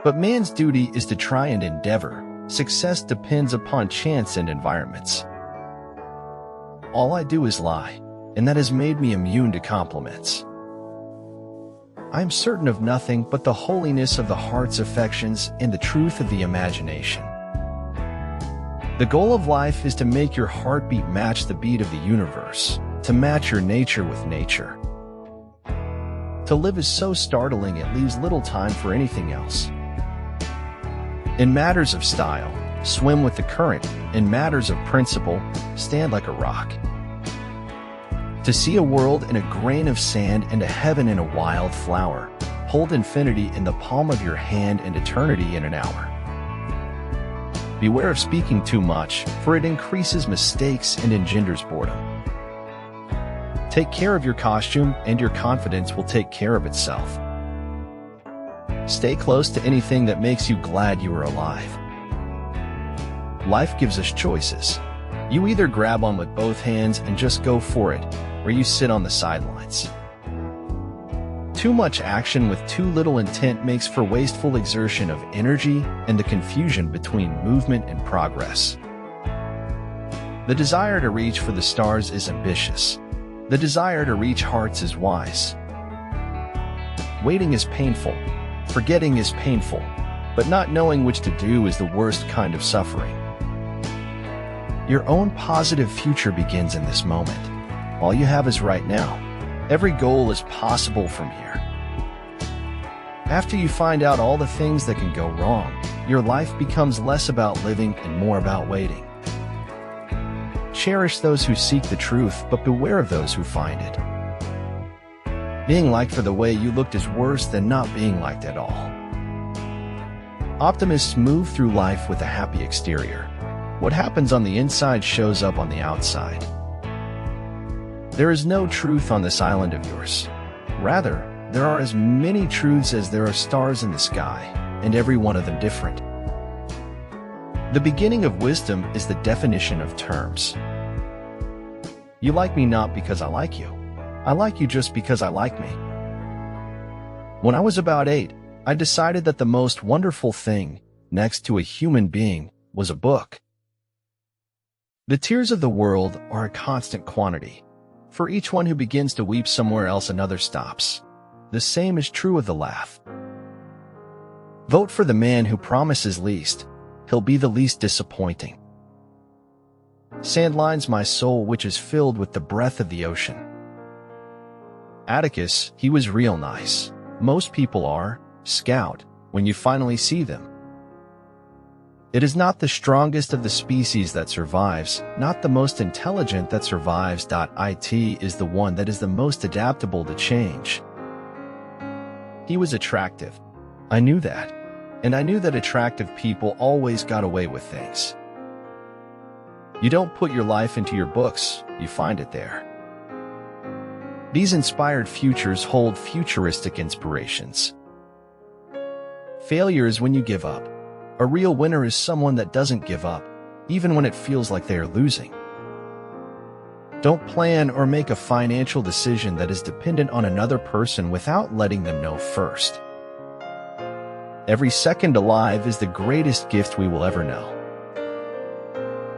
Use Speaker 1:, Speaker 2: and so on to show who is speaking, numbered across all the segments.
Speaker 1: But man's duty is to try and endeavor. Success depends upon chance and environments. All I do is lie, and that has made me immune to compliments. I am certain of nothing but the holiness of the heart's affections and the truth of the imagination. The goal of life is to make your heartbeat match the beat of the universe, to match your nature with nature. To live is so startling it leaves little time for anything else. In matters of style, swim with the current. In matters of principle, stand like a rock. To see a world in a grain of sand and a heaven in a wild flower, hold infinity in the palm of your hand and eternity in an hour. Beware of speaking too much, for it increases mistakes and engenders boredom. Take care of your costume, and your confidence will take care of itself. Stay close to anything that makes you glad you are alive. Life gives us choices. You either grab on with both hands and just go for it, or you sit on the sidelines. Too much action with too little intent makes for wasteful exertion of energy and the confusion between movement and progress. The desire to reach for the stars is ambitious. The desire to reach hearts is wise. Waiting is painful. Forgetting is painful. But not knowing which to do is the worst kind of suffering. Your own positive future begins in this moment. All you have is right now. Every goal is possible from here. After you find out all the things that can go wrong, your life becomes less about living and more about waiting. Cherish those who seek the truth, but beware of those who find it. Being liked for the way you looked is worse than not being liked at all. Optimists move through life with a happy exterior. What happens on the inside shows up on the outside. There is no truth on this island of yours. Rather, there are as many truths as there are stars in the sky, and every one of them different. The beginning of wisdom is the definition of terms. You like me not because I like you. I like you just because I like me. When I was about 8, I decided that the most wonderful thing, next to a human being, was a book. The tears of the world are a constant quantity. For each one who begins to weep somewhere else, another stops. The same is true of the laugh. Vote for the man who promises least. He'll be the least disappointing. Sand lines my soul, which is filled with the breath of the ocean. Atticus, he was real nice. Most people are, scout, when you finally see them. It is not the strongest of the species that survives, not the most intelligent that survives. It is the one that is the most adaptable to change. He was attractive. I knew that. And I knew that attractive people always got away with things. You don't put your life into your books, you find it there. These inspired futures hold futuristic inspirations. Failure is when you give up. A real winner is someone that doesn't give up, even when it feels like they are losing. Don't plan or make a financial decision that is dependent on another person without letting them know first. Every second alive is the greatest gift we will ever know.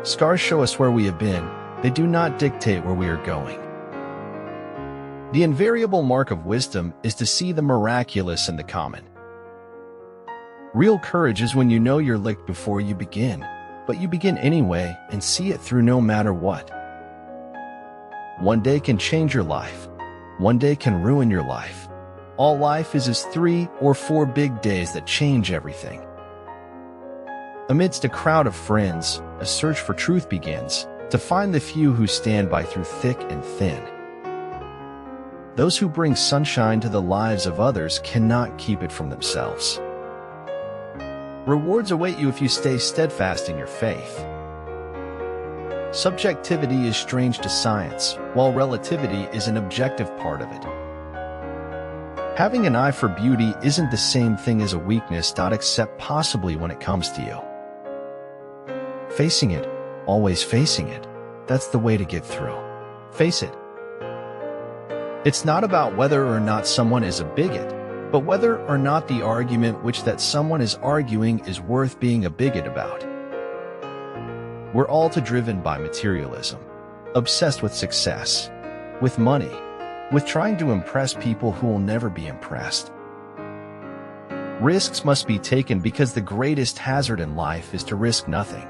Speaker 1: Scars show us where we have been. They do not dictate where we are going. The invariable mark of wisdom is to see the miraculous in the common. Real courage is when you know you're licked before you begin, but you begin anyway and see it through no matter what. One day can change your life. One day can ruin your life. All life is 3 or 4 big days that change everything. Amidst a crowd of friends, a search for truth begins, to find the few who stand by through thick and thin. Those who bring sunshine to the lives of others cannot keep it from themselves. Rewards await you if you stay steadfast in your faith. Subjectivity is strange to science, while relativity is an objective part of it. Having an eye for beauty isn't the same thing as a weakness, except possibly when it comes to you. Facing it, always facing it, that's the way to get through. Face it. It's not about whether or not someone is a bigot, but whether or not the argument which that someone is arguing is worth being a bigot about. We're all too driven by materialism, obsessed with success, with money, with trying to impress people who will never be impressed. Risks must be taken because the greatest hazard in life is to risk nothing.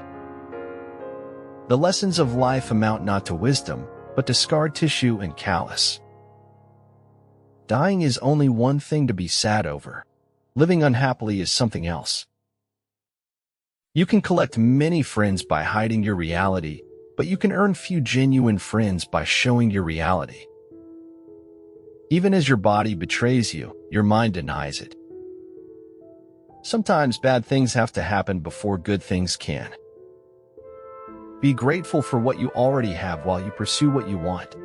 Speaker 1: The lessons of life amount not to wisdom, but to scarred tissue and callus. Dying is only one thing to be sad over. Living unhappily is something else. You can collect many friends by hiding your reality, but you can earn few genuine friends by showing your reality. Even as your body betrays you, your mind denies it. Sometimes bad things have to happen before good things can. Be grateful for what you already have while you pursue what you want.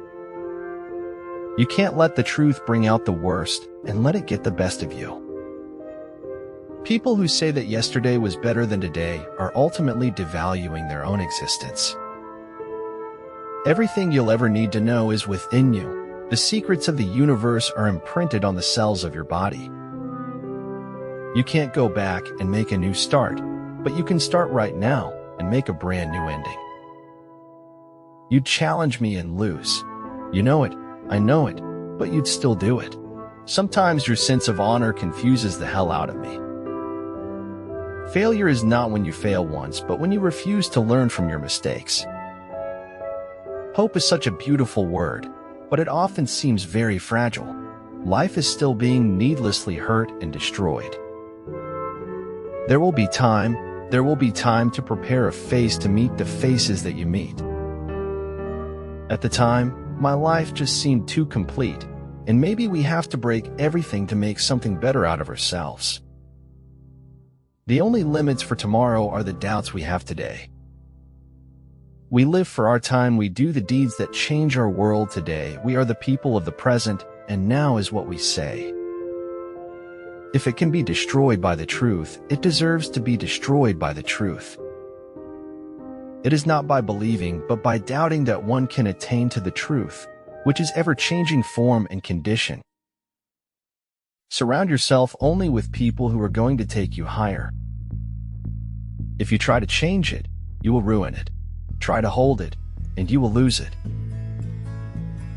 Speaker 1: You can't let the truth bring out the worst and let it get the best of you. People who say that yesterday was better than today are ultimately devaluing their own existence. Everything you'll ever need to know is within you. The secrets of the universe are imprinted on the cells of your body. You can't go back and make a new start, but you can start right now and make a brand new ending. You'd challenge me and lose. You know it, I know it, but you'd still do it. Sometimes your sense of honor confuses the hell out of me. Failure is not when you fail once, but when you refuse to learn from your mistakes. Hope is such a beautiful word, but it often seems very fragile. Life is still being needlessly hurt and destroyed. There will be time to prepare a face to meet the faces that you meet. At the time, my life just seemed too complete, and maybe we have to break everything to make something better out of ourselves. The only limits for tomorrow are the doubts we have today. We live for our time, we do the deeds that change our world today. We are the people of the present, and now is what we say. If it can be destroyed by the truth, it deserves to be destroyed by the truth. It is not by believing, but by doubting that one can attain to the truth, which is ever-changing form and condition. Surround yourself only with people who are going to take you higher. If you try to change it, you will ruin it. Try to hold it, and you will lose it.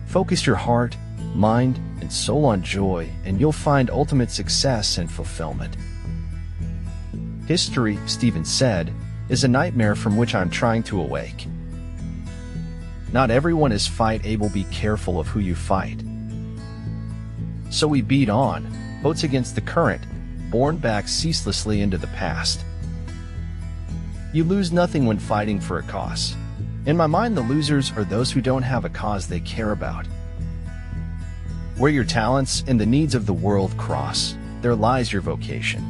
Speaker 1: Focus your heart, mind, and soul on joy, and you'll find ultimate success and fulfillment. History, Stephen said, is a nightmare from which I'm trying to awake. Not everyone is fight-able. Be careful of who you fight. So we beat on, boats against the current, borne back ceaselessly into the past. You lose nothing when fighting for a cause. In my mind, the losers are those who don't have a cause they care about. Where your talents and the needs of the world cross, there lies your vocation.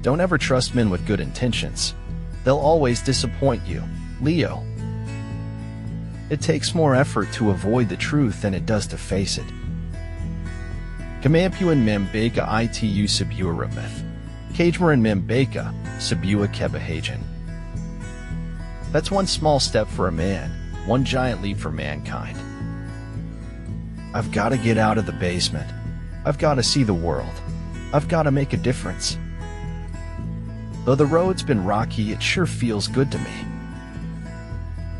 Speaker 1: Don't ever trust men with good intentions. They'll always disappoint you. Leo. It takes more effort to avoid the truth than it does to face it. Kamampuan Membeka itu Sabua Ramith. Kajmaran Membeka, Sabua Kebahajan. That's one small step for a man, one giant leap for mankind. I've got to get out of the basement. I've got to see the world. I've got to make a difference. Though the road's been rocky, it sure feels good to me.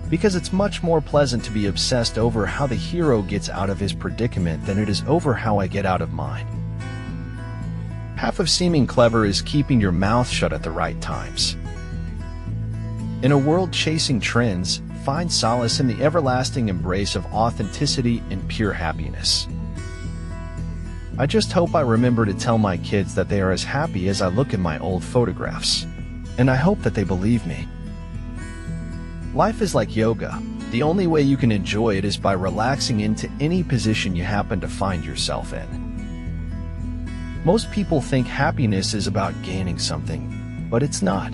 Speaker 1: Because it's much more pleasant to be obsessed over how the hero gets out of his predicament than it is over how I get out of mine. Half of seeming clever is keeping your mouth shut at the right times. In a world chasing trends, find solace in the everlasting embrace of authenticity and pure happiness. I just hope I remember to tell my kids that they are as happy as I look in my old photographs. And I hope that they believe me. Life is like yoga. The only way you can enjoy it is by relaxing into any position you happen to find yourself in. Most people think happiness is about gaining something, but it's not.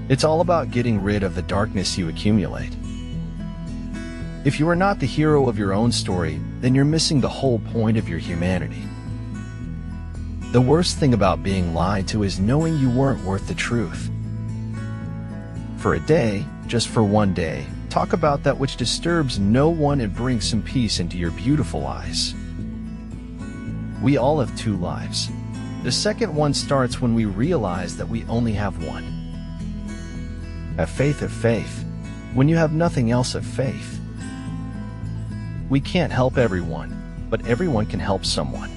Speaker 1: It's all about getting rid of the darkness you accumulate. If you are not the hero of your own story, then you're missing the whole point of your humanity. The worst thing about being lied to is knowing you weren't worth the truth. For a day, just for one day, talk about that which disturbs no one and bring some peace into your beautiful eyes. We all have two lives. The second one starts when we realize that we only have one. Have faith, have faith. When you have nothing else, have faith. We can't help everyone, but everyone can help someone.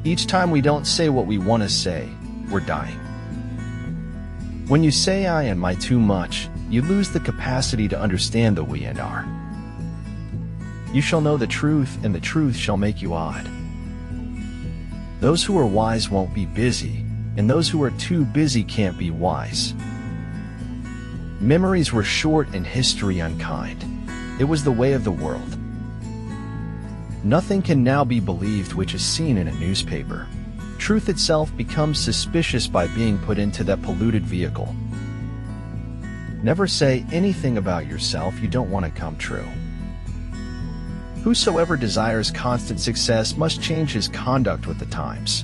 Speaker 1: Each time we don't say what we want to say, we're dying. When you say I and my too much, you lose the capacity to understand the we and our. You shall know the truth, and the truth shall make you odd. Those who are wise won't be busy, and those who are too busy can't be wise. Memories were short and history unkind. It was the way of the world. Nothing can now be believed which is seen in a newspaper. Truth itself becomes suspicious by being put into that polluted vehicle. Never say anything about yourself you don't want to come true. Whosoever desires constant success must change his conduct with the times.